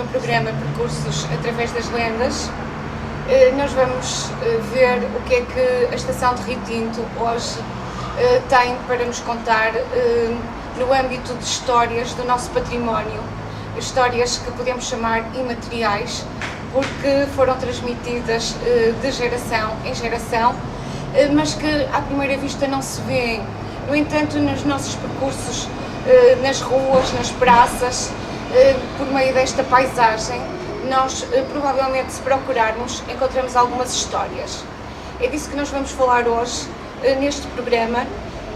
no programa Percursos através das lendas. Nós vamos ver o que é que a Estação de Rio Tinto hoje tem para nos contar no âmbito de histórias do nosso património, histórias que podemos chamar imateriais, porque foram transmitidas de geração em geração, mas que à primeira vista não se vêem. No entanto, nos nossos percursos, nas ruas, nas praças, por meio desta paisagem, nós provavelmente, se procurarmos, encontramos algumas histórias. É disso que nós vamos falar hoje neste programa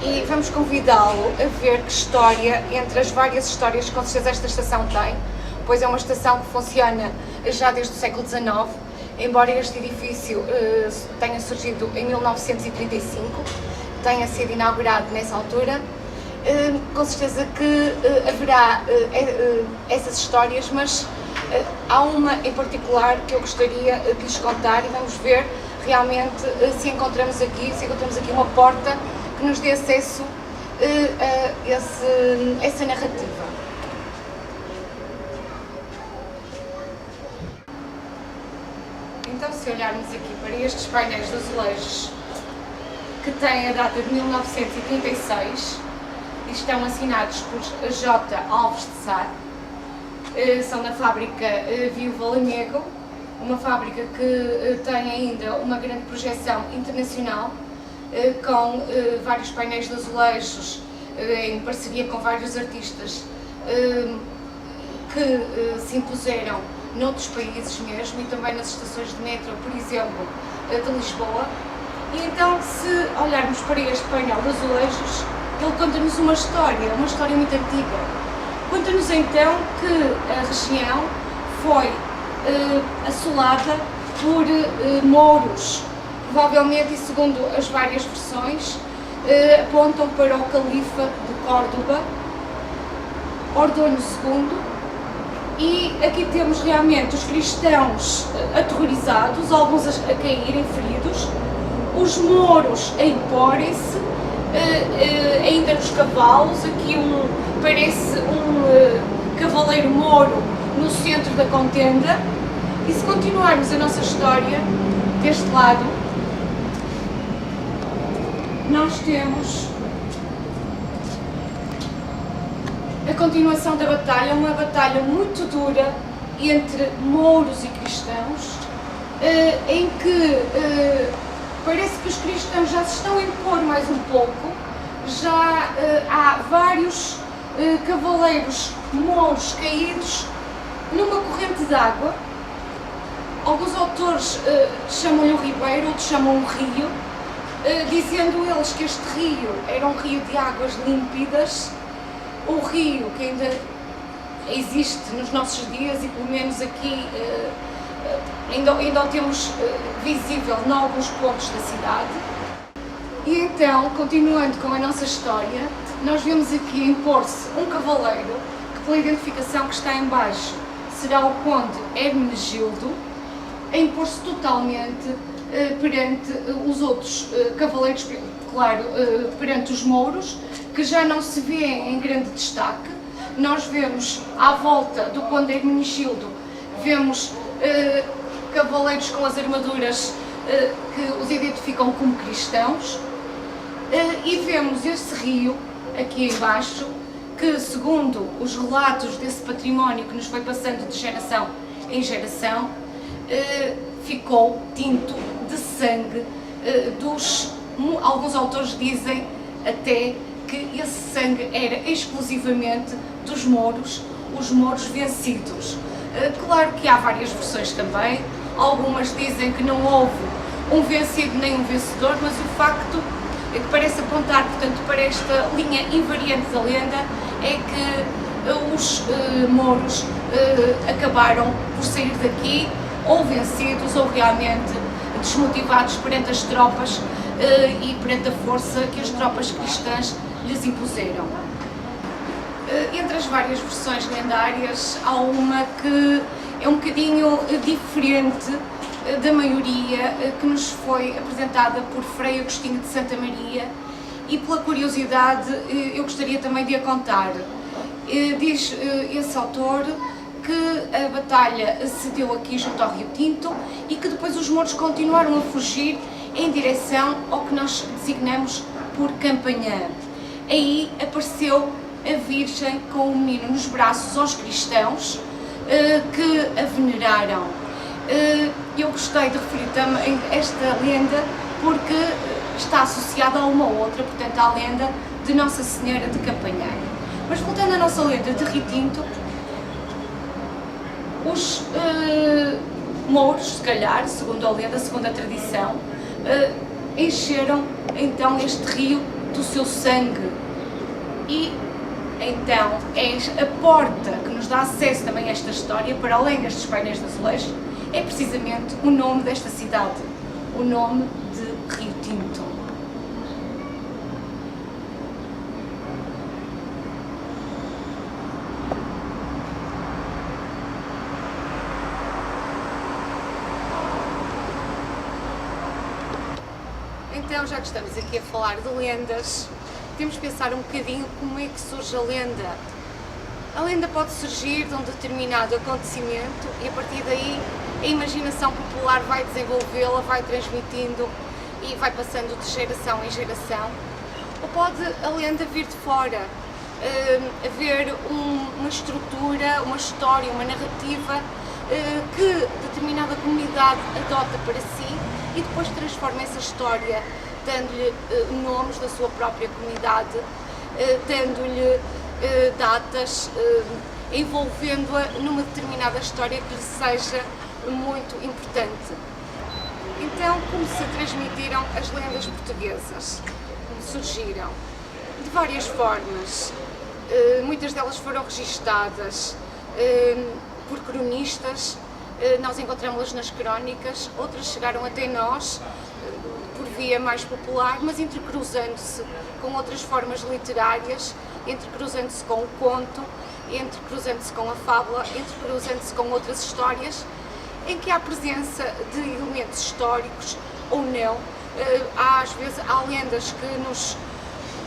e vamos convidá-lo a ver que história, entre as várias histórias que com certeza esta estação tem, pois é uma estação que funciona já desde o século XIX, embora este edifício tenha surgido em 1935, tenha sido inaugurado nessa altura. Com certeza que haverá essas histórias, mas há uma em particular que eu gostaria de lhes contar e vamos ver realmente se encontramos aqui uma porta que nos dê acesso a essa narrativa. Então, se olharmos aqui para estes painéis de azulejos que têm a data de 1936 e estão assinados por J. Alves de Sá, são da fábrica Viúva Lamego, uma fábrica que tem ainda uma grande projeção internacional, com vários painéis de azulejos em parceria com vários artistas que se impuseram noutros países mesmo e também nas estações de metro, por exemplo, de Lisboa. E então, se olharmos para este painel de azulejos, ele conta-nos uma história muito antiga. Conta-nos então que a região foi assolada por mouros, provavelmente, e segundo as várias versões, apontam para o califa de Córdoba, Ordóño II, e aqui temos realmente os cristãos aterrorizados, alguns a caírem feridos, os mouros a imporem-se, ainda nos cavalos, aqui parece um cavaleiro mouro no centro da contenda. E se continuarmos a nossa história deste lado, nós temos a continuação da batalha, uma batalha muito dura entre mouros e cristãos, em que parece que os cristãos já se estão a impor mais um pouco, já há vários cavaleiros mouros caídos numa corrente de água. Alguns autores chamam-lhe o ribeiro, outros chamam-o rio, dizendo eles que este rio era um rio de águas límpidas, um rio que ainda existe nos nossos dias e pelo menos aqui ainda o temos visível em alguns pontos da cidade. E então, continuando com a nossa história, nós vemos aqui impor-se um cavaleiro que, pela identificação que está em baixo, será o conde Hermenegildo, a impor-se totalmente perante os outros cavaleiros, claro, perante os mouros, que já não se vê em grande destaque. Nós vemos à volta do conde Hermenegildo, vemos cavaleiros com as armaduras que os identificam como cristãos, e vemos esse rio aqui embaixo, que segundo os relatos desse património que nos foi passando de geração em geração, ficou tinto de sangue alguns autores dizem até que esse sangue era exclusivamente dos mouros, os mouros vencidos. Claro que há várias versões também, algumas dizem que não houve um vencido nem um vencedor, mas o facto que parece apontar, portanto, para esta linha invariante da lenda é que os mouros acabaram por sair daqui ou vencidos ou realmente desmotivados perante as tropas e perante a força que as tropas cristãs lhes impuseram. Entre as várias versões lendárias, há uma que é um bocadinho diferente da maioria, que nos foi apresentada por Frei Agostinho de Santa Maria, e pela curiosidade eu gostaria também de a contar. Diz esse autor que a batalha se deu aqui junto ao Rio Tinto e que depois os mouros continuaram a fugir em direção ao que nós designamos por Campanhã. Aí apareceu a Virgem com o menino nos braços aos cristãos que a veneraram. Eu gostei de referir também esta lenda porque está associada a uma outra, portanto à lenda de Nossa Senhora de Campanhã. Mas voltando à nossa lenda de Rio Tinto, os mouros, se calhar, segundo a lenda, segundo a tradição, encheram então este rio do seu sangue e então é a porta que nos dá acesso também a esta história, para além destes painéis de azulejo, é precisamente o nome desta cidade, o nome de Rio Tinto. Então, já que estamos aqui a falar de lendas, temos de pensar um bocadinho como é que surge a lenda. A lenda pode surgir de um determinado acontecimento e a partir daí a imaginação popular vai desenvolvê-la, vai transmitindo e vai passando de geração em geração. Ou pode a lenda vir de fora, haver uma estrutura, uma história, uma narrativa que determinada comunidade adota para si e depois transforma essa história, dando-lhe nomes da sua própria comunidade, dando-lhe datas, envolvendo-a numa determinada história que lhe seja muito importante. Então, como se transmitiram as lendas portuguesas? Como surgiram? De várias formas. Muitas delas foram registadas por cronistas, nós encontramos-las nas crónicas, outras chegaram até nós por via mais popular, mas entrecruzando-se com outras formas literárias, entrecruzando-se com o conto, entrecruzando-se com a fábula, entrecruzando-se com outras histórias, em que há presença de elementos históricos ou não. Às vezes há lendas que nos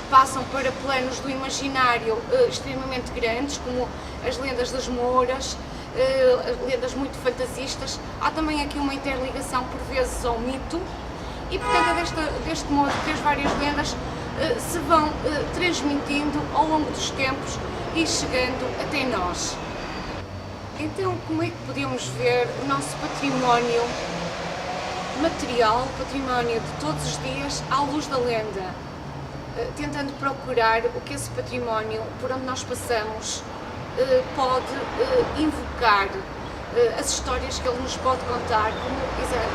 passam para planos do imaginário extremamente grandes, como as lendas das Mouras, lendas muito fantasistas. Há também aqui uma interligação por vezes ao mito e portanto é deste modo que as várias lendas se vão transmitindo ao longo dos tempos e chegando até nós. Então, como é que podemos ver o nosso património material, património de todos os dias, à luz da lenda? Tentando procurar o que esse património, por onde nós passamos, pode invocar, as histórias que ele nos pode contar, como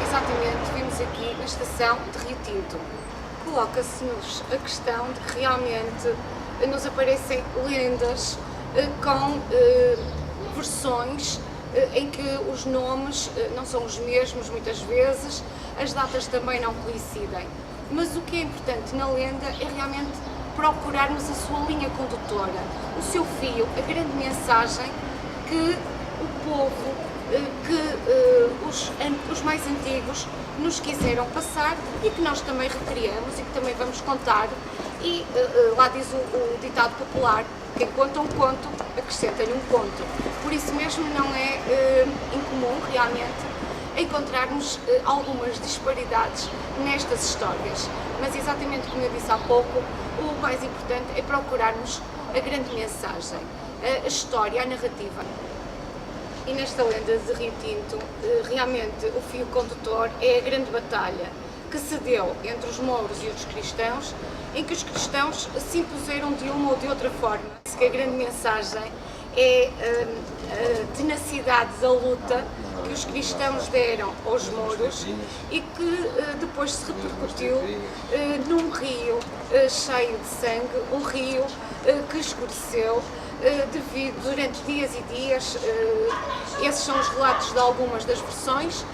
exatamente vimos aqui na estação de Rio Tinto. Coloca-se-nos a questão de que realmente nos aparecem lendas com versões em que os nomes não são os mesmos muitas vezes, as datas também não coincidem. Mas o que é importante na lenda é realmente procurarmos a sua linha condutora, o seu fio, a grande mensagem que o povo, que os mais antigos nos quiseram passar e que nós também recriamos e que também vamos contar. E lá diz o ditado popular: quem conta um conto, acrescenta-lhe um conto. Por isso mesmo não é incomum realmente encontrarmos algumas disparidades nestas histórias. Mas exatamente como eu disse há pouco, o mais importante é procurarmos a grande mensagem, a história, a narrativa. E nesta lenda de Rio Tinto, realmente o fio condutor é a grande batalha que se deu entre os mouros e os cristãos, em que os cristãos se impuseram de uma ou de outra forma. Que a grande mensagem é a tenacidade da luta que os cristãos deram aos mouros e que depois se repercutiu num rio cheio de sangue, um rio que escureceu devido durante dias e dias, esses são os relatos de algumas das versões,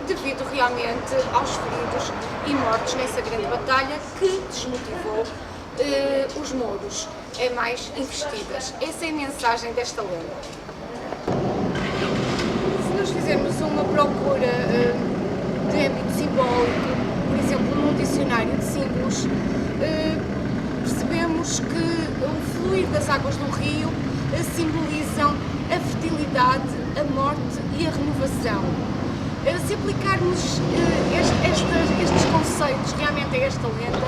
devido realmente aos feridos e mortos nessa grande batalha que desmotivou os mouros a mais investidas. Essa é a mensagem desta lenda. Se nós fizermos uma procura de âmbito simbólico, por exemplo, num dicionário de símbolos, percebemos que o fluir das águas do rio simbolizam a fertilidade e a renovação. Se aplicarmos estes conceitos realmente a esta lenda,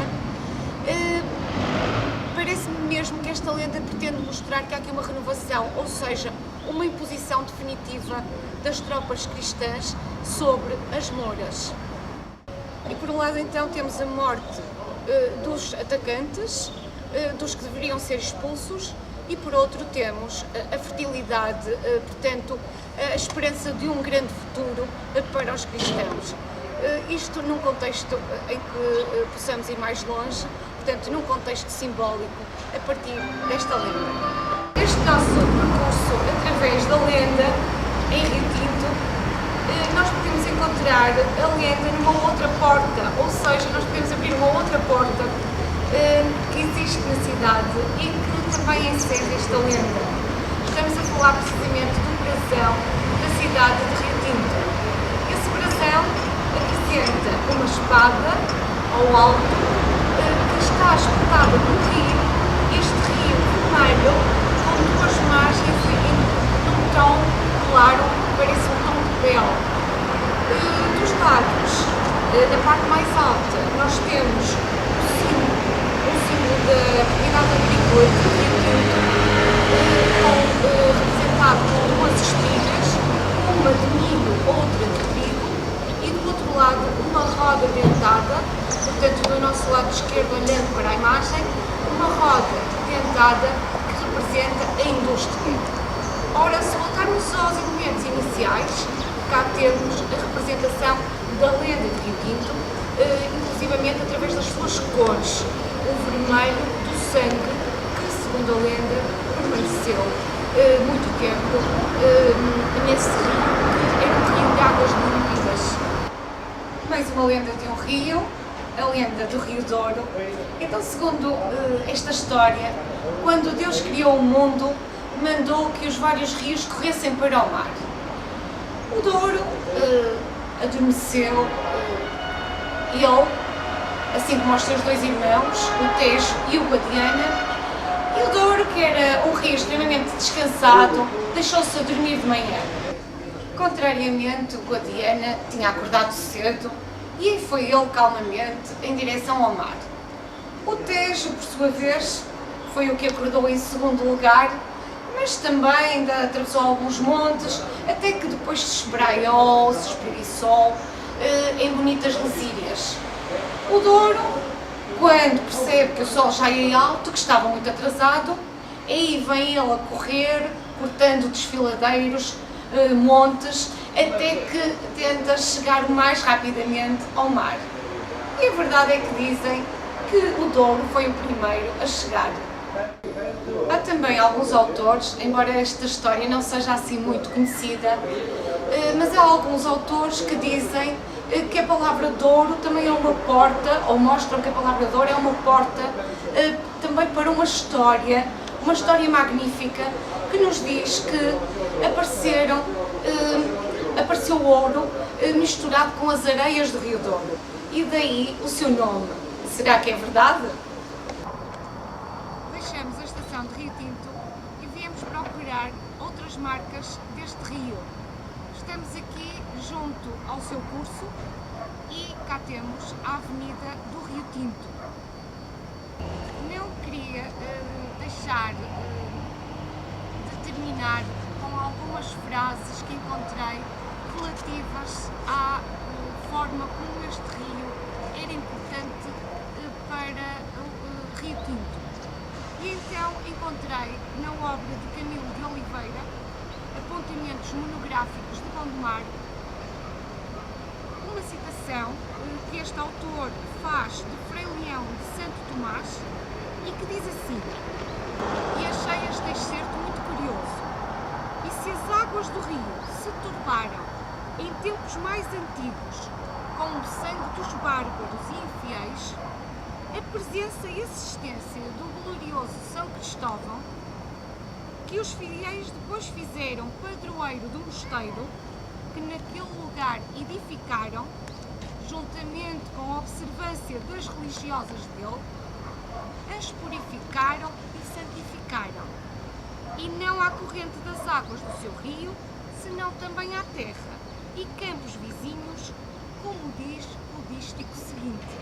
parece-me mesmo que esta lenda pretende mostrar que há aqui uma renovação, ou seja, uma imposição definitiva das tropas cristãs sobre as mouras. E por um lado então temos a morte dos atacantes, dos que deveriam ser expulsos, e por outro temos a fertilidade, portanto, a esperança de um grande futuro para os cristãos. Isto num contexto em que possamos ir mais longe, portanto, num contexto simbólico, a partir desta lenda. Este nosso percurso através da lenda em Rio Tinto, nós podemos encontrar a lenda numa outra porta, ou seja, nós podemos abrir uma outra porta que existe na cidade e que também encerra esta lenda. Estamos a falar precisamente do brasão da cidade de Rio Tinto. Esse brasão apresenta uma espada ao alto que está espetada no rio. Este rio vermelho com duas margens num tom claro, parece um tom de pele. Dos lados, na parte mais alta, nós temos o símbolo da atividade agrícola de Rio Tinto, representado com duas espigas, uma de milho, outra de trigo, e do outro lado uma roda dentada, portanto do nosso lado esquerdo olhando para a imagem, uma roda dentada que representa a indústria. Ora, se voltarmos aos elementos iniciais, cá temos a representação da lenda de Rio Tinto, inclusivamente através das suas cores, o vermelho do sangue, que segundo a lenda permaneceu muito tempo nesse rio, que era um rio de águas límpidas. Mais uma lenda de um rio, a lenda do Rio Douro. Então, segundo esta história, quando Deus criou o mundo, mandou que os vários rios corressem para o mar. O Douro adormeceu, ele, assim como os seus dois irmãos, o Tejo e o Guadiana, e o Douro, que era um rio extremamente descansado, deixou-se a dormir de manhã. Contrariamente, o Guadiana tinha acordado cedo e aí foi ele calmamente em direção ao mar. O Tejo, por sua vez, foi o que acordou em segundo lugar, mas também ainda atravessou alguns montes, até que depois se espraiou, se espreguiçou em bonitas lesírias. O Douro, quando percebe que o sol já ia alto, que estava muito atrasado, aí vem ele a correr, cortando desfiladeiros, montes, até que tenta chegar o mais rapidamente ao mar. E a verdade é que dizem que o Douro foi o primeiro a chegar. Há também alguns autores, embora esta história não seja assim muito conhecida, mas há alguns autores que dizem que a palavra Douro também é uma porta, ou mostram que a palavra Douro é uma porta também para uma história magnífica, que nos diz que apareceu ouro misturado com as areias do Rio Douro. E daí o seu nome. Será que é verdade? Deixamos a estação de Rio Tinto e viemos procurar outras marcas deste rio. Estamos aqui junto ao seu curso e cá temos a Avenida do Rio Tinto. Não queria deixar de terminar com algumas frases que encontrei relativas à forma como este rio era importante para Rio Tinto. E então encontrei na obra de Camilo de Oliveira, Apontamentos Monográficos de Gondomar, uma citação que este autor faz de Frei Leão de Santo Tomás e que diz assim: "E achei este excerto muito curioso. E se as águas do rio se turbaram em tempos mais antigos com o sangue dos bárbaros e infiéis, a presença e existência do glorioso São Cristóvão, que os fiéis depois fizeram padroeiro do mosteiro, que naquele lugar edificaram, juntamente com a observância das religiosas dele, as purificaram e santificaram, e não à corrente das águas do seu rio senão também à terra e campos vizinhos, como diz o dístico seguinte.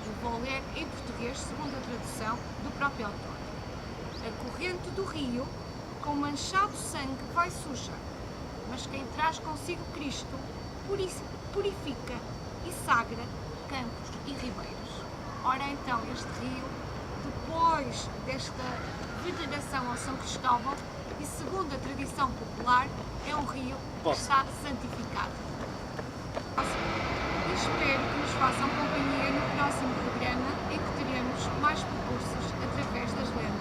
Eu vou ler em português, segundo a tradução do próprio autor. A corrente do rio, com manchado sangue, vai suja, mas quem traz consigo Cristo purifica e sagra campos e ribeiros. Ora então, este rio, depois desta veneração ao São Cristóvão, e segundo a tradição popular, é um rio que está santificado. E espero que nos façam companhia no próximo programa, em que teremos mais percursos através das lendas.